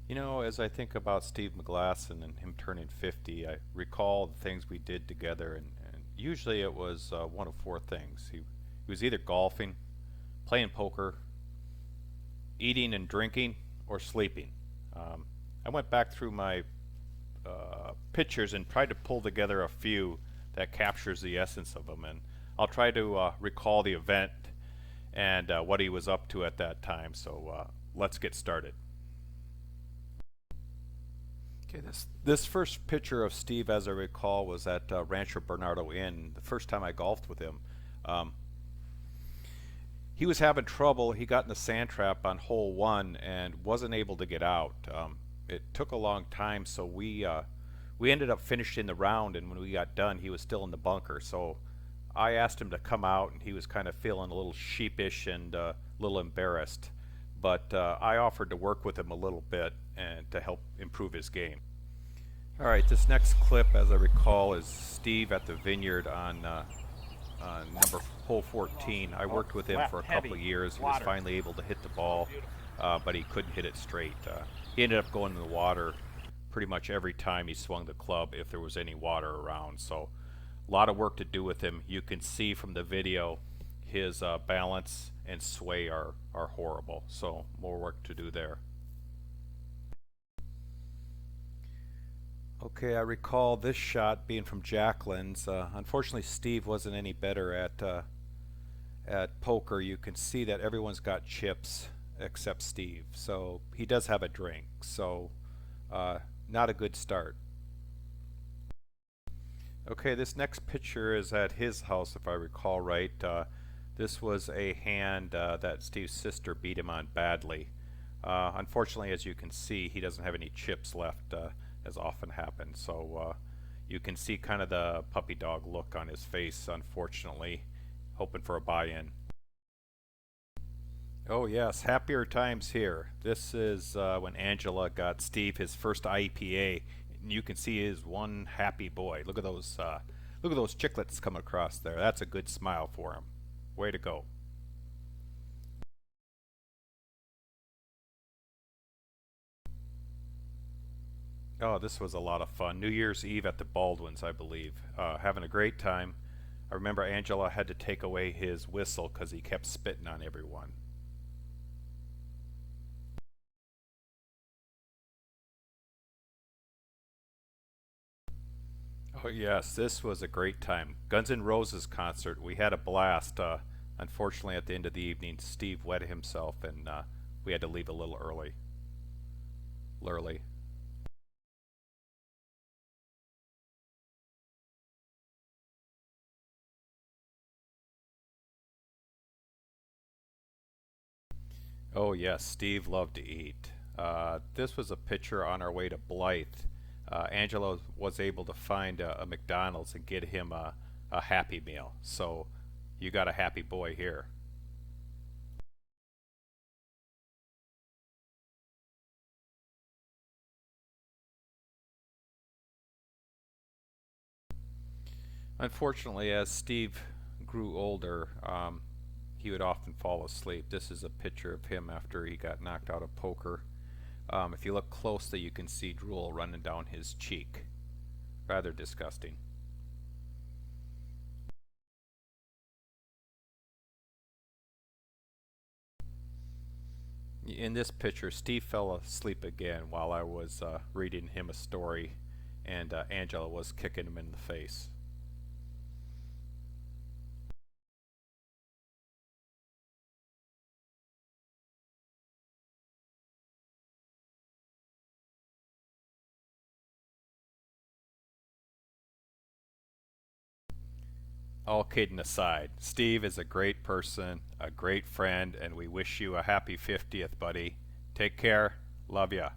You know, as I think about Steve Mcglasson and him turning 50, I recall the things we did together, and usually it was one of four things. He was either golfing, playing poker, eating and drinking, or sleeping. Um, I went back through my pictures and tried to pull together a few that captures the essence of him, and I'll try to recall the event and what he was up to at that time. So let's get started. Okay, this first picture of Steve, as I recall, was at Rancho Bernardo Inn. The first time I golfed with him, um, he was having trouble. He got in the sand trap on hole one and wasn't able to get out. It took a long time, so we ended up finishing the round. And when we got done, he was still in the bunker. So I asked him to come out, and he was kind of feeling a little sheepish and a little embarrassed. But I offered to work with him a little bit and to help improve his game. All right, this next clip, as I recall, is Steve at the vineyard on number hole 14. I worked with him for a couple of years. He was finally able to hit the ball, but he couldn't hit it straight. He ended up going in the water pretty much every time he swung the club if there was any water around. So a lot of work to do with him. You can see from the video his balance and sway are horrible. So more work to do there. Okay, I recall this shot being from Jacqueline's. Unfortunately, Steve wasn't any better at poker. You can see that everyone's got chips except Steve. So he does have a drink. So not a good start. Okay, this next picture is at his house, if I recall right. This was a hand that Steve's sister beat him on badly. Unfortunately, as you can see, he doesn't have any chips left, as often happens. So you can see kind of the puppy dog look on his face, unfortunately, hoping for a buy-in. Oh yes, happier times here. This is when Angela got Steve his first IPA, and you can see he is one happy boy. Look at those chiclets coming across there. That's a good smile for him. Way to go. Oh, this was a lot of fun. New Year's Eve at the Baldwins, I believe. Having a great time. I remember Angela had to take away his whistle because he kept spitting on everyone. Oh yes, this was a great time. Guns N' Roses concert. We had a blast. Unfortunately, at the end of the evening, Steve wet himself, and we had to leave a little early. Early. Oh yes, Steve loved to eat. This was a picture on our way to Blythe. Angela was able to find a McDonald's and get him a Happy Meal. So you got a happy boy here. Unfortunately, as Steve grew older, he would often fall asleep. This is a picture of him after he got knocked out of poker. If you look closely, you can see drool running down his cheek. Rather disgusting. In this picture, Steve fell asleep again while I was reading him a story, and Angela was kicking him in the face. All kidding aside, Steve is a great person, a great friend, and we wish you a happy 50th, buddy. Take care. Love ya.